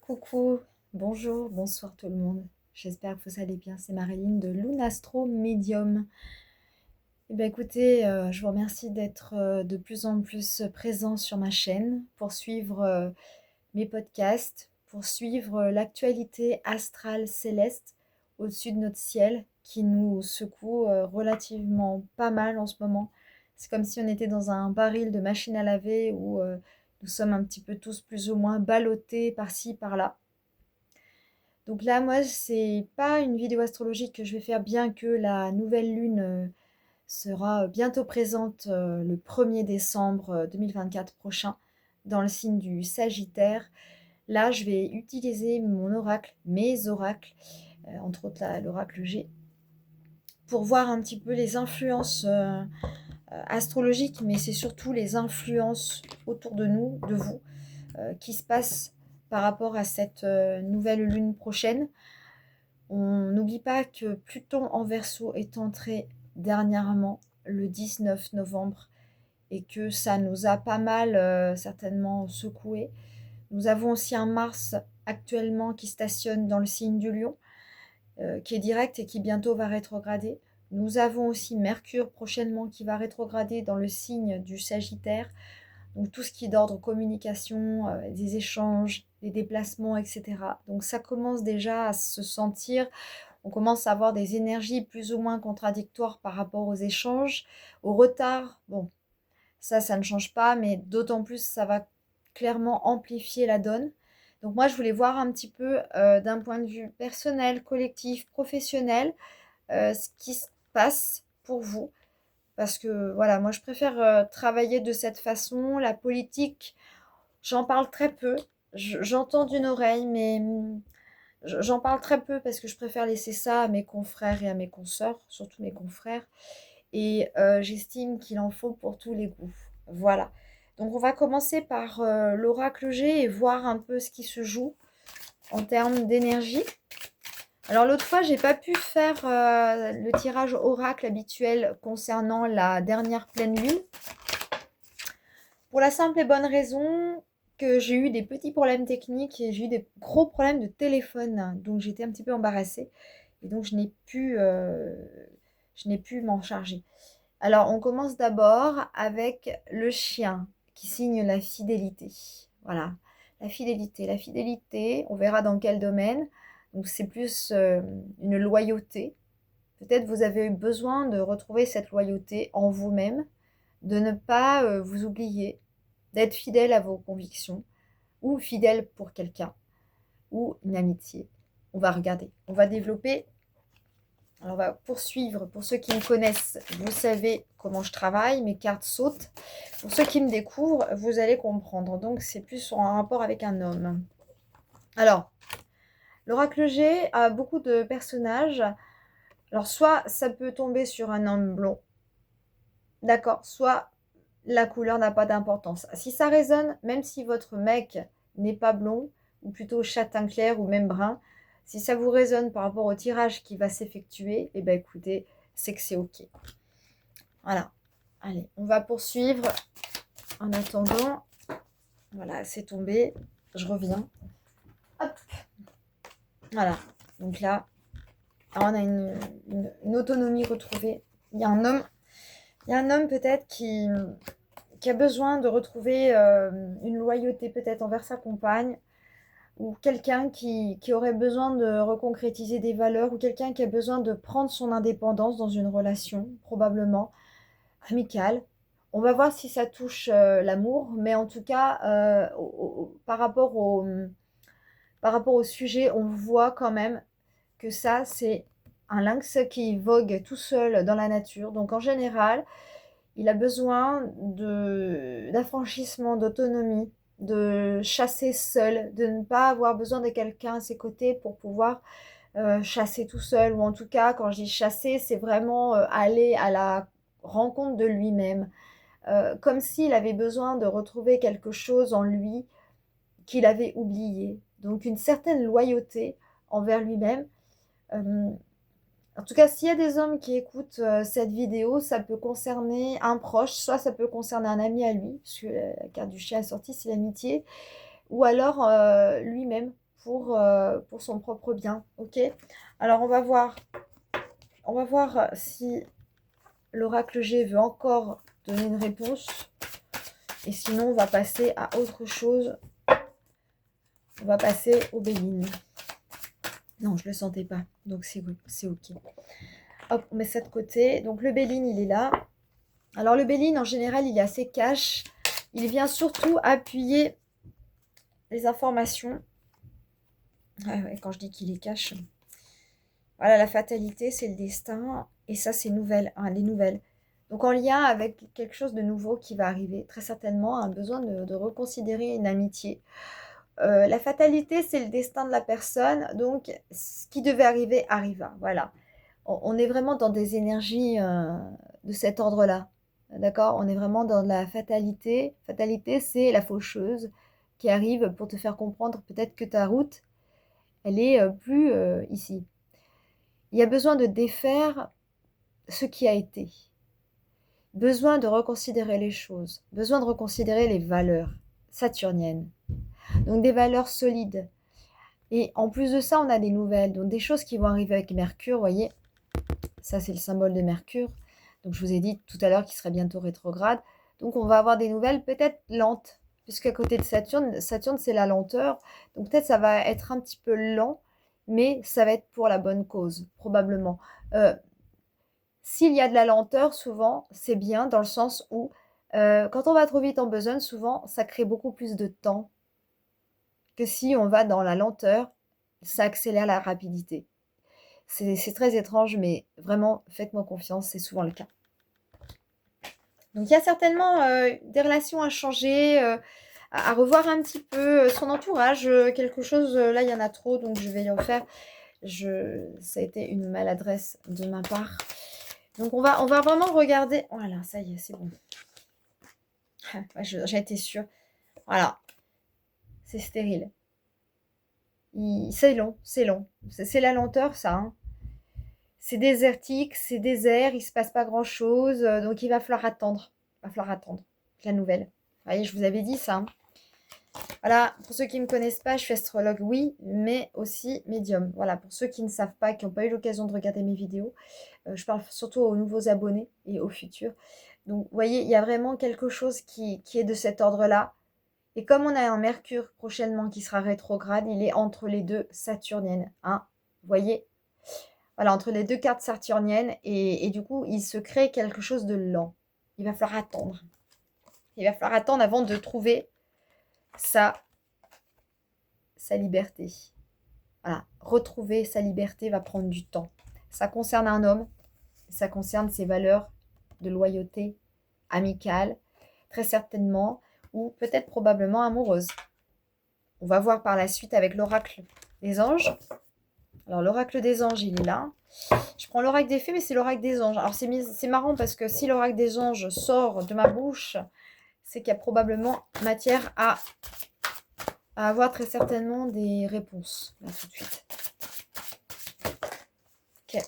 Coucou, bonjour, bonsoir tout le monde. J'espère que vous allez bien. C'est Marilyn de Lunastro Medium. Eh bien écoutez, je vous remercie d'être de plus en plus présent sur ma chaîne pour suivre mes podcasts, pour suivre l'actualité astrale céleste au-dessus de notre ciel qui nous secoue relativement pas mal en ce moment. C'est comme si on était dans un baril de machine à laver où nous sommes un petit peu tous plus ou moins ballottés par-ci, par-là. Donc là, moi, c'est pas une vidéo astrologique que je vais faire, bien que la nouvelle lune sera bientôt présente le 1er décembre 2024 prochain dans le signe du Sagittaire. Là, je vais utiliser mon oracle, mes oracles, entre autres l'oracle G, pour voir un petit peu les influences astrologiques, mais c'est surtout les influences autour de nous, de vous, qui se passent par rapport à cette nouvelle lune prochaine. On n'oublie pas que Pluton en Verseau est entré dernièrement le 19 novembre et que ça nous a pas mal certainement secoué. Nous avons aussi un Mars actuellement qui stationne dans le signe du Lion, qui est direct et qui bientôt va rétrograder. Nous avons aussi Mercure prochainement qui va rétrograder dans le signe du Sagittaire. Donc tout ce qui est d'ordre communication, des échanges, des déplacements, etc. Donc ça commence déjà à se sentir. On commence à avoir des énergies plus ou moins contradictoires par rapport aux échanges, au retard. Bon, ça ne change pas, mais d'autant plus ça va clairement amplifier la donne. Donc moi, je voulais voir un petit peu d'un point de vue personnel, collectif, professionnel, ce qui se passe pour vous. Parce que voilà, moi je préfère travailler de cette façon. La politique, j'en parle très peu. J'entends d'une oreille, mais j'en parle très peu parce que je préfère laisser ça à mes confrères et à mes consoeurs, surtout mes confrères. Et j'estime qu'il en faut pour tous les goûts. Voilà. Donc on va commencer par l'oracle G et voir un peu ce qui se joue en termes d'énergie. Alors l'autre fois, j'ai pas pu faire le tirage oracle habituel concernant la dernière pleine lune. Pour la simple et bonne raison que j'ai eu des petits problèmes techniques et j'ai eu des gros problèmes de téléphone. Donc j'étais un petit peu embarrassée. Et donc je n'ai pu m'en charger. Alors on commence d'abord avec le chien qui signe la fidélité. Voilà, la fidélité. La fidélité, on verra dans quel domaine. Donc c'est plus une loyauté. Peut-être vous avez eu besoin de retrouver cette loyauté en vous-même, de ne pas vous oublier, d'être fidèle à vos convictions, ou fidèle pour quelqu'un, ou une amitié. On va regarder, on va développer. Alors on va poursuivre. Pour ceux qui me connaissent, vous savez comment je travaille, mes cartes sautent. Pour ceux qui me découvrent, vous allez comprendre. Donc c'est plus en rapport avec un homme. Alors, l'oracle G a beaucoup de personnages. Alors soit ça peut tomber sur un homme blond, d'accord, soit la couleur n'a pas d'importance. Si ça résonne, même si votre mec n'est pas blond, ou plutôt châtain clair ou même brun, si ça vous résonne par rapport au tirage qui va s'effectuer, eh bien écoutez, c'est que c'est ok. Voilà. Allez, on va poursuivre. En attendant, voilà, c'est tombé. Je reviens. Hop. Voilà. Donc là, on a une autonomie retrouvée. Il y a un homme peut-être qui a besoin de retrouver une loyauté peut-être envers sa compagne, ou quelqu'un qui aurait besoin de reconcrétiser des valeurs, ou quelqu'un qui a besoin de prendre son indépendance dans une relation, probablement amicale. On va voir si ça touche l'amour, mais en tout cas, par rapport au sujet, on voit quand même que ça, c'est un lynx qui vogue tout seul dans la nature. Donc en général, il a besoin d'affranchissement, d'autonomie, de chasser seul, de ne pas avoir besoin de quelqu'un à ses côtés pour pouvoir chasser tout seul. Ou en tout cas, quand je dis chasser, c'est vraiment aller à la rencontre de lui-même. Comme s'il avait besoin de retrouver quelque chose en lui qu'il avait oublié. Donc une certaine loyauté envers lui-même. En tout cas, s'il y a des hommes qui écoutent cette vidéo, ça peut concerner un proche, soit ça peut concerner un ami à lui, parce que la carte du chien est sortie, c'est l'amitié, ou alors lui-même. pour son propre bien. Ok? Alors, on va voir si l'oracle G veut encore donner une réponse. Et sinon, on va passer à autre chose. On va passer au Béline. Non, je ne le sentais pas. Donc, c'est ok. Hop, on met ça de côté. Donc, le Béline, il est là. Alors, le Béline, en général, il est assez cash. Il vient surtout appuyer les informations. Ouais, quand je dis qu'il est cash. Voilà, la fatalité, c'est le destin. Et ça, c'est les nouvelles. Donc, en lien avec quelque chose de nouveau qui va arriver. Très certainement, un besoin de reconsidérer une amitié. La fatalité, c'est le destin de la personne. Donc, ce qui devait arriver, arriva. Voilà. On est vraiment dans des énergies de cet ordre-là. D'accord? On est vraiment dans la fatalité. Fatalité, c'est la faucheuse qui arrive pour te faire comprendre peut-être que ta route, elle est plus ici. Il y a besoin de défaire ce qui a été. Besoin de reconsidérer les choses. Besoin de reconsidérer les valeurs saturniennes. Donc des valeurs solides. Et en plus de ça, on a des nouvelles. Donc des choses qui vont arriver avec Mercure, vous voyez. Ça, c'est le symbole de Mercure. Donc je vous ai dit tout à l'heure qu'il serait bientôt rétrograde. Donc on va avoir des nouvelles peut-être lentes. Puisqu'à côté de Saturne, Saturne c'est la lenteur. Donc peut-être ça va être un petit peu lent. Mais ça va être pour la bonne cause, probablement. S'il y a de la lenteur, souvent, c'est bien dans le sens où quand on va trop vite en besogne, souvent, ça crée beaucoup plus de temps que si on va dans la lenteur, ça accélère la rapidité. C'est très étrange, mais vraiment, faites-moi confiance, c'est souvent le cas. Donc, il y a certainement des relations à changer, à revoir un petit peu son entourage. Quelque chose, là, il y en a trop, donc je vais y refaire. Ça a été une maladresse de ma part. Donc, on va vraiment regarder. Voilà, ça y est, c'est bon. J'ai été sûre. Voilà. C'est stérile. C'est long, c'est long. C'est la lenteur, ça. Hein. C'est désertique, c'est désert, il se passe pas grand-chose. Donc, il va falloir attendre. Il va falloir attendre la nouvelle. Vous voyez, je vous avais dit ça. Hein. Voilà, pour ceux qui ne me connaissent pas, je suis astrologue, oui, mais aussi médium. Voilà, pour ceux qui ne savent pas, qui n'ont pas eu l'occasion de regarder mes vidéos, je parle surtout aux nouveaux abonnés et aux futurs. Donc, vous voyez, il y a vraiment quelque chose qui est de cet ordre-là. Et comme on a un Mercure prochainement qui sera rétrograde, il est entre les deux saturniennes. Hein, vous voyez? Voilà, entre les deux cartes saturniennes. Et du coup, il se crée quelque chose de lent. Il va falloir attendre. Il va falloir attendre avant de trouver sa liberté. Voilà, retrouver sa liberté va prendre du temps. Ça concerne un homme. Ça concerne ses valeurs de loyauté amicale, très certainement, ou peut-être probablement amoureuse. On va voir par la suite avec l'oracle des anges. Alors, l'oracle des anges, il est là. Je prends l'oracle des fées, mais c'est l'oracle des anges. Alors, c'est marrant parce que si l'oracle des anges sort de ma bouche, c'est qu'il y a probablement matière à avoir très certainement des réponses, là, tout de suite. Ok.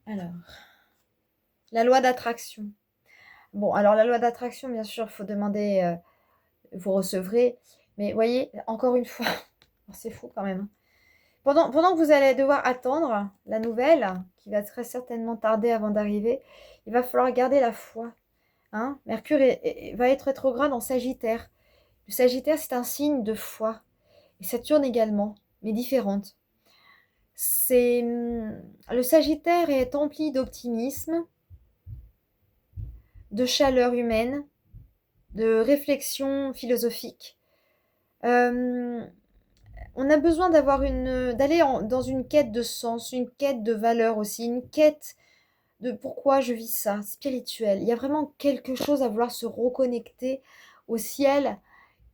Alors, la loi d'attraction. Bon, alors la loi d'attraction, bien sûr, il faut demander, vous recevrez. Mais voyez, encore une fois, c'est fou quand même. Pendant que vous allez devoir attendre la nouvelle, qui va très certainement tarder avant d'arriver, il va falloir garder la foi. Hein. Mercure va être rétrograde en Sagittaire. Le Sagittaire, c'est un signe de foi. Et Saturne également, mais différente. Le Sagittaire est empli d'optimisme, de chaleur humaine, de réflexion philosophique. On a besoin d'aller dans une quête de sens, une quête de valeur aussi, une quête de pourquoi je vis ça, spirituelle. Il y a vraiment quelque chose à vouloir se reconnecter au ciel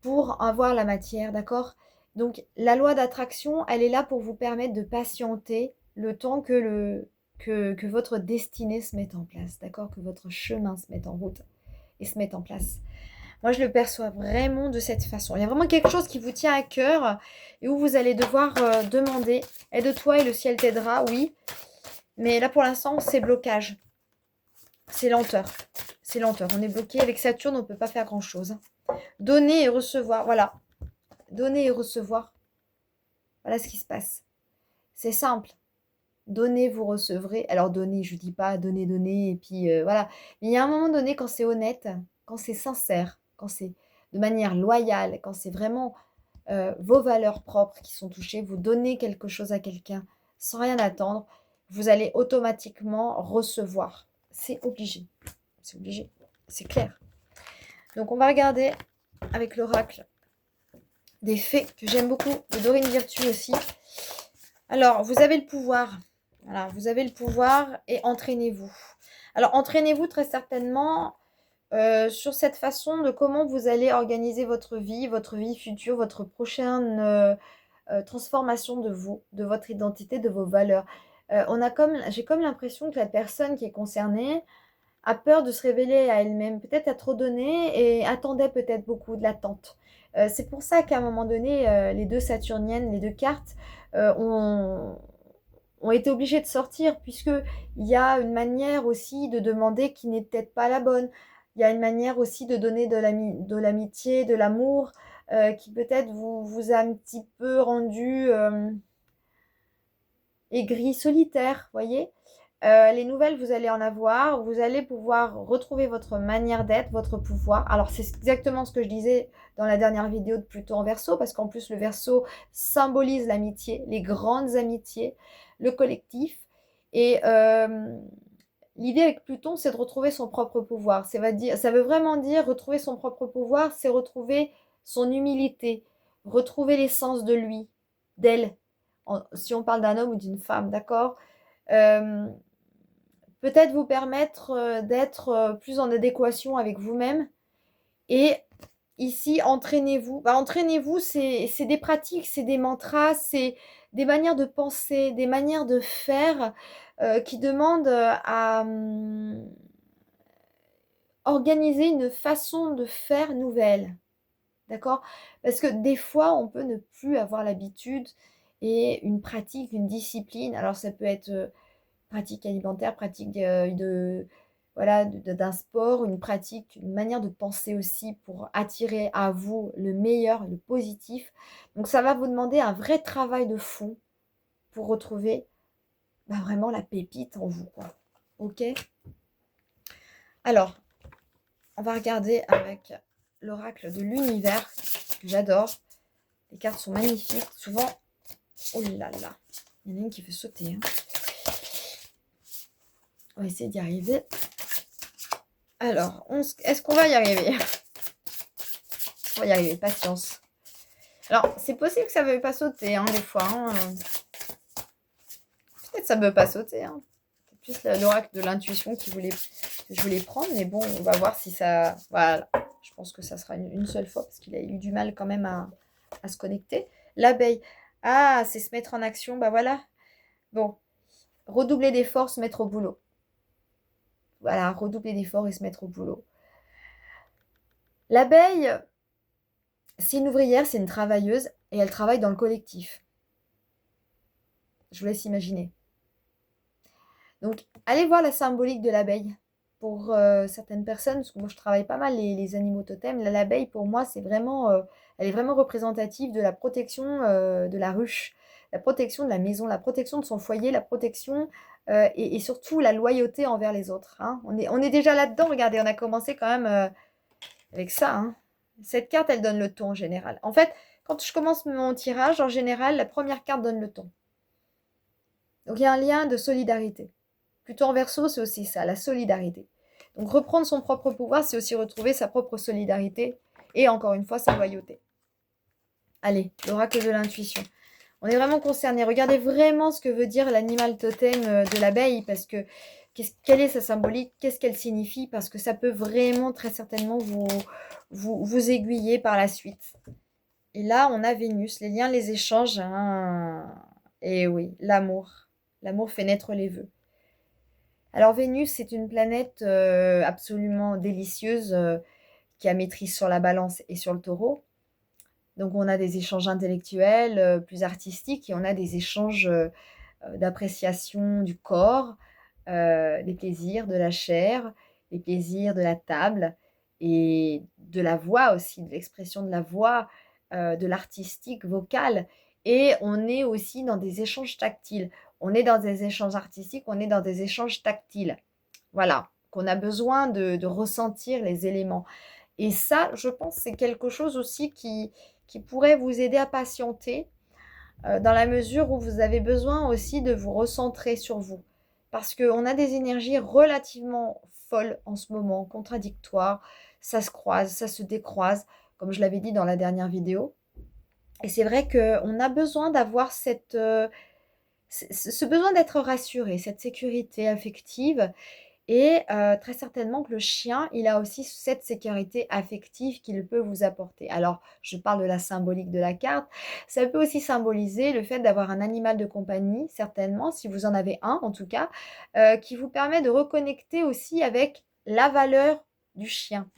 pour avoir la matière, d'accord? Donc la loi d'attraction, elle est là pour vous permettre de patienter le temps que votre destinée se mette en place, d'accord? Que votre chemin se mette en route et se mette en place. Moi, je le perçois vraiment de cette façon. Il y a vraiment quelque chose qui vous tient à cœur et où vous allez devoir demander « Aide-toi et le ciel t'aidera », oui. Mais là, pour l'instant, c'est blocage. C'est lenteur. C'est lenteur. On est bloqué. Avec Saturne, on ne peut pas faire grand-chose. Donner et recevoir, voilà. Donner et recevoir. Voilà ce qui se passe. C'est simple. Donnez, vous recevrez. Alors donnez, je ne dis pas donnez, donnez, et puis voilà. Mais il y a un moment donné, quand c'est honnête, quand c'est sincère, quand c'est de manière loyale, quand c'est vraiment vos valeurs propres qui sont touchées, vous donnez quelque chose à quelqu'un sans rien attendre, vous allez automatiquement recevoir. C'est obligé. C'est obligé. C'est clair. Donc on va regarder avec l'oracle des fées que j'aime beaucoup, de Dorine Virtue aussi. Alors, vous avez le pouvoir. Voilà, vous avez le pouvoir et entraînez-vous. Alors, entraînez-vous très certainement sur cette façon de comment vous allez organiser votre vie future, votre prochaine transformation de vous, de votre identité, de vos valeurs. J'ai comme l'impression que la personne qui est concernée a peur de se révéler à elle-même, peut-être a trop donné et attendait peut-être beaucoup de l'attente. C'est pour ça qu'à un moment donné, les deux saturniennes, les deux cartes, ont été obligées de sortir, puisqu'il y a une manière aussi de demander qui n'est peut-être pas la bonne. Il y a une manière aussi de donner de l'amitié, de l'amour, qui peut-être vous a un petit peu rendu aigri, solitaire, voyez. Les nouvelles, vous allez en avoir. Vous allez pouvoir retrouver votre manière d'être, votre pouvoir. Alors, c'est exactement ce que je disais dans la dernière vidéo de Pluton en Verseau, parce qu'en plus, le Verseau symbolise l'amitié, les grandes amitiés, le collectif. Et l'idée avec Pluton, c'est de retrouver son propre pouvoir. Ça veut vraiment dire retrouver son propre pouvoir, c'est retrouver son humilité, retrouver l'essence de lui, d'elle. Si on parle d'un homme ou d'une femme, d'accord. Peut-être vous permettre d'être plus en adéquation avec vous-même. Et ici, entraînez-vous. Entraînez-vous, c'est des pratiques, c'est des mantras, c'est des manières de penser, des manières de faire qui demandent à organiser une façon de faire nouvelle. D'accord? Parce que des fois, on peut ne plus avoir l'habitude et une pratique, une discipline. Alors, ça peut être pratique alimentaire, pratique voilà, d'un sport, une pratique, une manière de penser aussi pour attirer à vous le meilleur, le positif. Donc ça va vous demander un vrai travail de fond pour retrouver vraiment la pépite en vous, quoi. Ok? Alors, on va regarder avec l'oracle de l'univers, que j'adore. Les cartes sont magnifiques. Souvent, oh là là, il y en a une qui veut sauter, hein. On va essayer d'y arriver. Alors, est-ce qu'on va y arriver? On va y arriver, patience. Alors, c'est possible que ça ne veuille pas sauter, hein, des fois. Hein. Peut-être que ça ne veut pas sauter. Hein. C'est plus l'oracle de l'intuition que je voulais prendre. Mais bon, on va voir si ça... Voilà. Je pense que ça sera une seule fois parce qu'il a eu du mal quand même à se connecter. L'abeille. Ah, c'est se mettre en action. Bah voilà. Bon. Redoubler d'efforts, se mettre au boulot. Voilà, redoubler d'efforts et se mettre au boulot. L'abeille, c'est une ouvrière, c'est une travailleuse et elle travaille dans le collectif. Je vous laisse imaginer. Donc, allez voir la symbolique de l'abeille pour certaines personnes, parce que moi je travaille pas mal les animaux totems. L'abeille, pour moi, c'est vraiment, elle est vraiment représentative de la protection de la ruche, la protection de la maison, la protection de son foyer, la protection et surtout la loyauté envers les autres. Hein. On est déjà là-dedans, regardez, on a commencé quand même avec ça. Hein. Cette carte, elle donne le ton en général. En fait, quand je commence mon tirage, en général, la première carte donne le ton. Donc, il y a un lien de solidarité. Plutôt en Verseau, c'est aussi ça, la solidarité. Donc, reprendre son propre pouvoir, c'est aussi retrouver sa propre solidarité et, encore une fois, sa loyauté. Allez, l'oracle de l'intuition. On est vraiment concerné. Regardez vraiment ce que veut dire l'animal totem de l'abeille, parce que quelle est sa symbolique, qu'est-ce qu'elle signifie, parce que ça peut vraiment très certainement vous aiguiller par la suite. Et là, on a Vénus, les liens, les échanges. Hein. Et oui, l'amour. L'amour fait naître les vœux. Alors Vénus, c'est une planète absolument délicieuse qui a maîtrise sur la balance et sur le taureau. Donc on a des échanges intellectuels, plus artistiques, et on a des échanges d'appréciation du corps, des plaisirs de la chair, des plaisirs de la table et de la voix aussi, de l'expression de la voix, de l'artistique vocal. Et on est aussi dans des échanges tactiles. On est dans des échanges artistiques, on est dans des échanges tactiles. Voilà, qu'on a besoin de ressentir les éléments. Et ça, je pense, c'est quelque chose aussi qui pourrait vous aider à patienter dans la mesure où vous avez besoin aussi de vous recentrer sur vous. Parce qu'on a des énergies relativement folles en ce moment, contradictoires. Ça se croise, ça se décroise, comme je l'avais dit dans la dernière vidéo. Et c'est vrai qu'on a besoin d'avoir ce besoin d'être rassuré, cette sécurité affective. Et très certainement que le chien, il a aussi cette sécurité affective qu'il peut vous apporter. Alors, je parle de la symbolique de la carte. Ça peut aussi symboliser le fait d'avoir un animal de compagnie, certainement, si vous en avez un en tout cas, qui vous permet de reconnecter aussi avec la valeur du chien.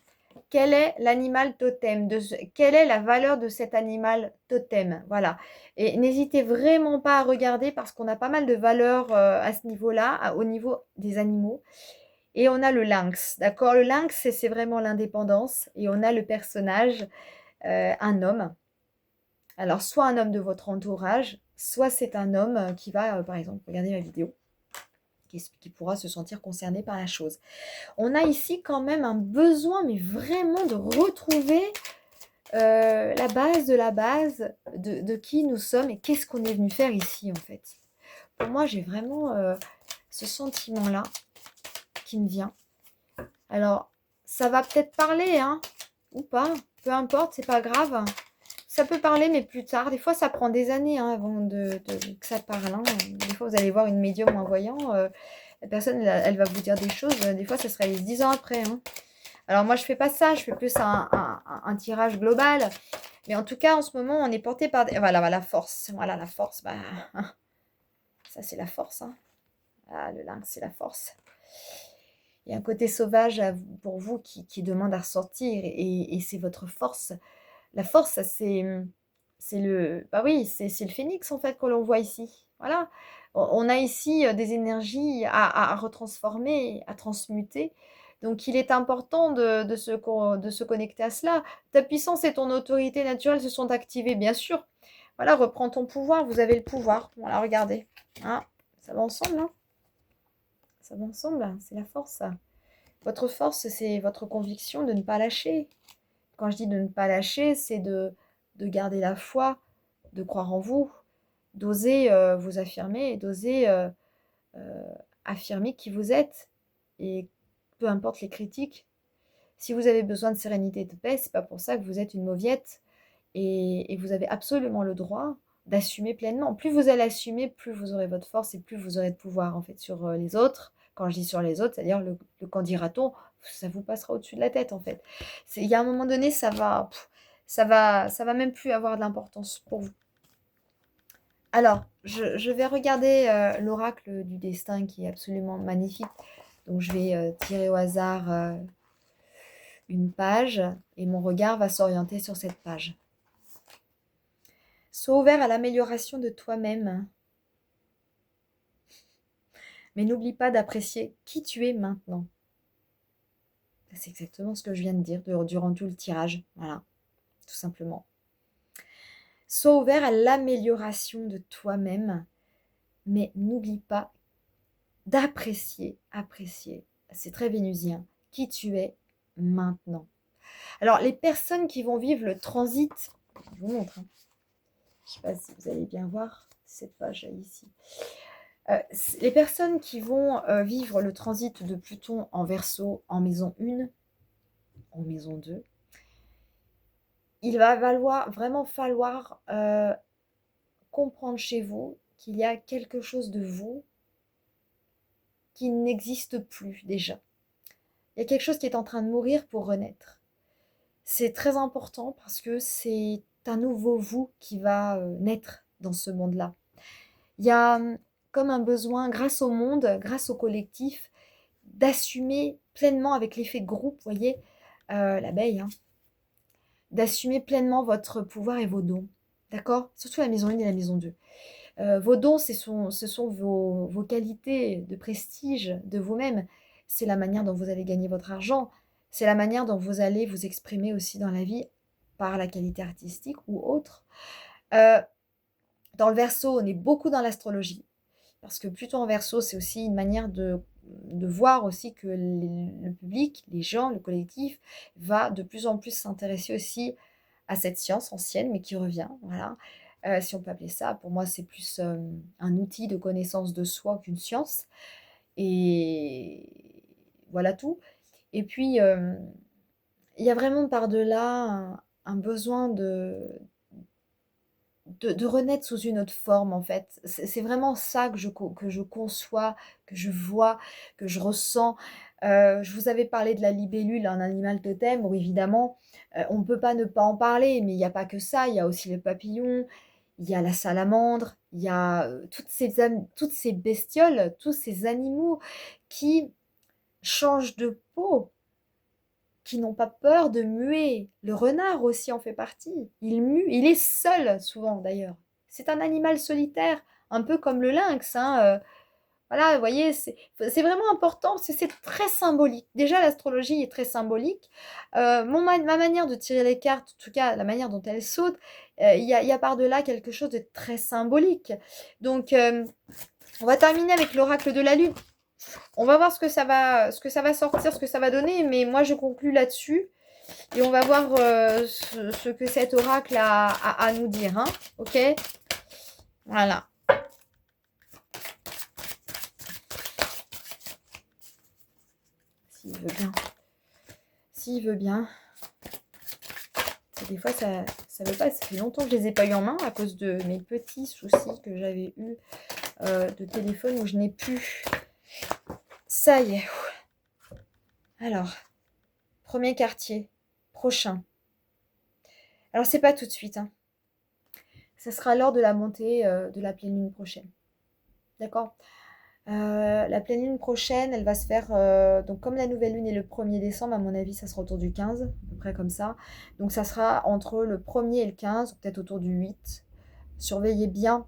Quel est l'animal totem? Quelle est la valeur de cet animal totem? Voilà. Et n'hésitez vraiment pas à regarder parce qu'on a pas mal de valeurs à ce niveau-là, au niveau des animaux. Et on a le lynx, d'accord? Le lynx, c'est vraiment l'indépendance. Et on a le personnage, un homme. Alors, soit un homme de votre entourage, soit c'est un homme qui va, par exemple, regarder ma vidéo, qui pourra se sentir concerné par la chose. On a ici quand même un besoin, mais vraiment de retrouver la base de la base de qui nous sommes et qu'est-ce qu'on est venu faire ici, en fait. Pour moi, j'ai vraiment ce sentiment-là qui me vient. Alors, ça va peut-être parler, hein, ou pas, peu importe, c'est pas grave. Ça peut parler, mais plus tard. Des fois, ça prend des années hein, avant que ça parle. Hein. Des fois, vous allez voir une médium ou un voyant, la personne, elle va vous dire des choses. Des fois, ça se réalise 10 ans après. Hein. Alors, moi, je fais pas ça. Je fais plus un tirage global. Mais en tout cas, en ce moment, on est porté par... Voilà, la force. Voilà, la force. Bah, hein. Ça, c'est la force. Hein. Ah, le lynx, c'est la force. Il y a un côté sauvage pour vous qui demande à ressortir. Et c'est votre force. La force, c'est le... Bah oui, c'est le phénix, en fait, que l'on voit ici. Voilà. On a ici des énergies à retransformer, à transmuter. Donc, il est important de se connecter à cela. Ta puissance et ton autorité naturelle se sont activées, bien sûr. Voilà, reprends ton pouvoir. Vous avez le pouvoir. Voilà, regardez. Hein, ça va ensemble, hein. Ça va ensemble. C'est la force. Votre force, c'est votre conviction de ne pas lâcher. Quand je dis de ne pas lâcher, c'est de garder la foi, de croire en vous, d'oser vous affirmer, d'oser affirmer qui vous êtes. Et peu importe les critiques, si vous avez besoin de sérénité et de paix, c'est pas pour ça que vous êtes une mauviette. Et vous avez absolument le droit d'assumer pleinement. Plus vous allez assumer, plus vous aurez votre force et plus vous aurez de pouvoir en fait sur les autres. Quand je dis sur les autres, c'est-à-dire le qu'en dira-t-on, ça vous passera au-dessus de la tête en fait. Il y a un moment donné, ça va même plus avoir de l'importance pour vous. Alors, je vais regarder l'oracle du destin qui est absolument magnifique. Donc, je vais tirer au hasard une page et mon regard va s'orienter sur cette page. Sois ouvert à l'amélioration de toi-même. Mais n'oublie pas d'apprécier qui tu es maintenant. C'est exactement ce que je viens de dire durant tout le tirage. Voilà, tout simplement. Sois ouvert à l'amélioration de toi-même, mais n'oublie pas d'apprécier, c'est très vénusien, qui tu es maintenant. Alors, les personnes qui vont vivre le transit, je vous montre, hein. Je ne sais pas si vous allez bien voir cette page ici. Les personnes qui vont vivre le transit de Pluton en Verseau en maison 1, en maison 2, il va vraiment falloir comprendre chez vous qu'il y a quelque chose de vous qui n'existe plus déjà. Il y a quelque chose qui est en train de mourir pour renaître. C'est très important parce que c'est un nouveau vous qui va naître dans ce monde-là. Il y a comme un besoin, grâce au monde, grâce au collectif, d'assumer pleinement avec l'effet de groupe, vous voyez, l'abeille, hein, d'assumer pleinement votre pouvoir et vos dons. D'accord? Surtout la maison 1 et la maison 2. Vos dons, ce sont vos qualités de prestige de vous-même. C'est la manière dont vous allez gagner votre argent. C'est la manière dont vous allez vous exprimer aussi dans la vie par la qualité artistique ou autre. Dans le Verseau, on est beaucoup dans l'astrologie. Parce que Pluton en Verseau, c'est aussi une manière de voir aussi que le public, les gens, le collectif, va de plus en plus s'intéresser aussi à cette science ancienne, mais qui revient, voilà. Si on peut appeler ça, pour moi, c'est plus un outil de connaissance de soi qu'une science. Et voilà tout. Et puis, il y a vraiment par-delà un besoin de renaître sous une autre forme, en fait. C'est vraiment ça que je conçois, que je vois, que je ressens. Je vous avais parlé de la libellule, un animal totem, où évidemment, on ne peut pas ne pas en parler, mais il n'y a pas que ça, il y a aussi les papillons, il y a la salamandre, il y a toutes ces bestioles, tous ces animaux qui changent de peau, qui n'ont pas peur de muer. Le renard aussi en fait partie. Il mue, il est seul souvent d'ailleurs. C'est un animal solitaire, un peu comme le lynx, hein. Voilà, vous voyez, c'est vraiment important, c'est très symbolique. Déjà, l'astrologie est très symbolique. Ma manière de tirer les cartes, en tout cas la manière dont elles sautent, il y a par-delà quelque chose de très symbolique. Donc, on va terminer avec l'oracle de la Lune. On va voir ce que ça va sortir, ce que ça va donner, mais moi je conclus là-dessus. Et on va voir ce que cet oracle a à nous dire. Hein, ok? Voilà. S'il veut bien. S'il veut bien. Des fois, ça veut pas. Ça fait longtemps que je les ai pas eu en main à cause de mes petits soucis que j'avais eu de téléphone où je n'ai plus. Ça y est. Alors, premier quartier. Prochain. Alors, c'est pas tout de suite. Hein. Ça sera lors de la montée de la pleine lune prochaine. D'accord? La pleine lune prochaine, elle va se faire, donc comme la nouvelle lune est le 1er décembre, à mon avis, ça sera autour du 15, à peu près comme ça. Donc ça sera entre le 1er et le 15, peut-être autour du 8. Surveillez bien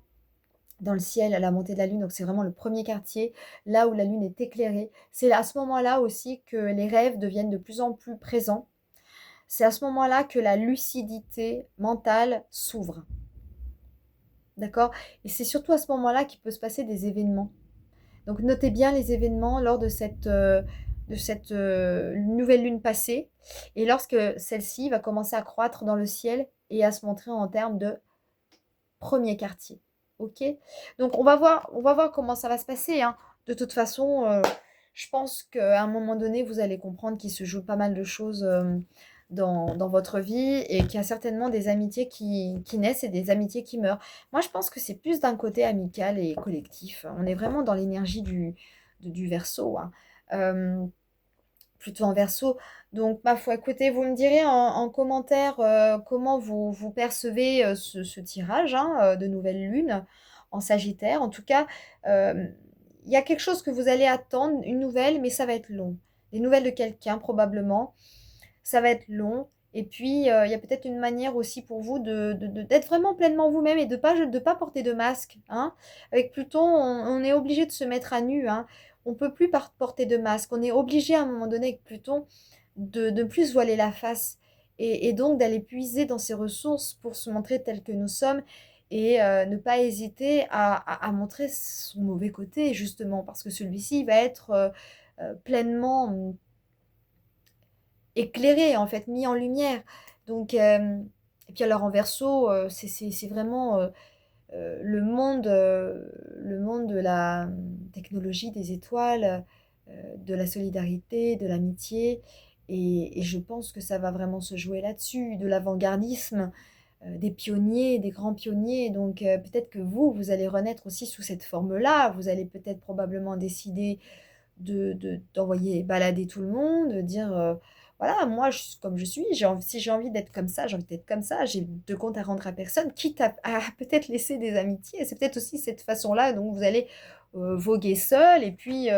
dans le ciel à la montée de la lune, donc c'est vraiment le premier quartier, là où la lune est éclairée. C'est à ce moment-là aussi que les rêves deviennent de plus en plus présents. C'est à ce moment-là que la lucidité mentale s'ouvre. D'accord? Et c'est surtout à ce moment-là qu'il peut se passer des événements. Donc notez bien les événements lors de cette nouvelle lune passée et lorsque celle-ci va commencer à croître dans le ciel et à se montrer en termes de premier quartier. Ok? Donc on va voir comment ça va se passer. Hein. De toute façon, je pense qu'à un moment donné, vous allez comprendre qu'il se joue pas mal de choses dans votre vie et qu'il y a certainement des amitiés qui naissent et des amitiés qui meurent. Moi, je pense que c'est plus d'un côté amical et collectif. On est vraiment dans l'énergie du Verseau. Hein. Plutôt en Verseau. Donc, ma foi, écoutez, vous me direz en commentaire comment vous percevez ce tirage hein, de nouvelle lune en Sagittaire. En tout cas, il y a quelque chose que vous allez attendre, une nouvelle, mais ça va être long. Des nouvelles de quelqu'un, probablement. Ça va être long. Et puis, il y a peut-être une manière aussi pour vous d'être vraiment pleinement vous-même et de pas porter de masque. Hein. Avec Pluton, on est obligé de se mettre à nu. Hein. On ne peut plus porter de masque. On est obligé à un moment donné avec Pluton de ne plus se voiler la face. Et donc d'aller puiser dans ses ressources pour se montrer tel que nous sommes et ne pas hésiter à montrer son mauvais côté, justement, parce que celui-ci va être pleinement éclairé, en fait, mis en lumière. Donc, et puis alors en Verseau, c'est vraiment le monde de la technologie, des étoiles, de la solidarité, de l'amitié. Et je pense que ça va vraiment se jouer là-dessus, de l'avant-gardisme, des pionniers, des grands pionniers. Donc peut-être que vous allez renaître aussi sous cette forme-là. Vous allez peut-être probablement décider d'envoyer balader tout le monde, de dire voilà, moi, comme je suis, si j'ai envie d'être comme ça, j'ai envie d'être comme ça, j'ai de compte à rendre à personne, quitte à peut-être laisser des amitiés. C'est peut-être aussi cette façon-là, donc vous allez voguer seul, et puis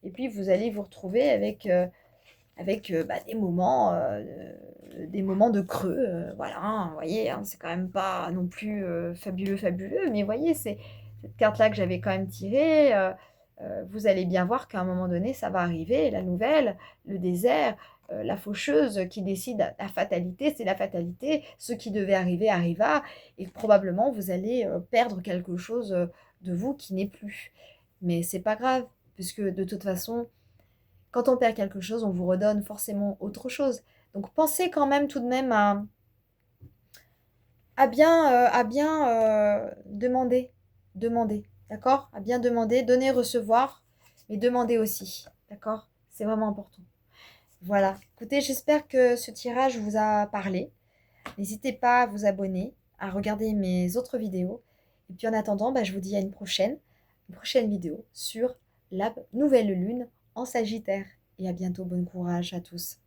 vous allez vous retrouver avec bah, des moments de creux. Voilà, hein, vous voyez, hein, c'est quand même pas non plus fabuleux, fabuleux, mais vous voyez, c'est cette carte-là que j'avais quand même tirée. Vous allez bien voir qu'à un moment donné, ça va arriver, la nouvelle, le désert. la faucheuse qui décide la fatalité, c'est la fatalité. Ce qui devait arriver arriva et probablement vous allez perdre quelque chose de vous qui n'est plus. Mais c'est pas grave, puisque de toute façon, quand on perd quelque chose, on vous redonne forcément autre chose. Donc pensez quand même tout de même à bien demander. Demander, d'accord? À bien demander, donner, recevoir, mais demander aussi, d'accord? C'est vraiment important. Voilà. Écoutez, j'espère que ce tirage vous a parlé. N'hésitez pas à vous abonner, à regarder mes autres vidéos. Et puis en attendant, bah, je vous dis à une prochaine vidéo sur la nouvelle lune en Sagittaire. Et à bientôt, bon courage à tous.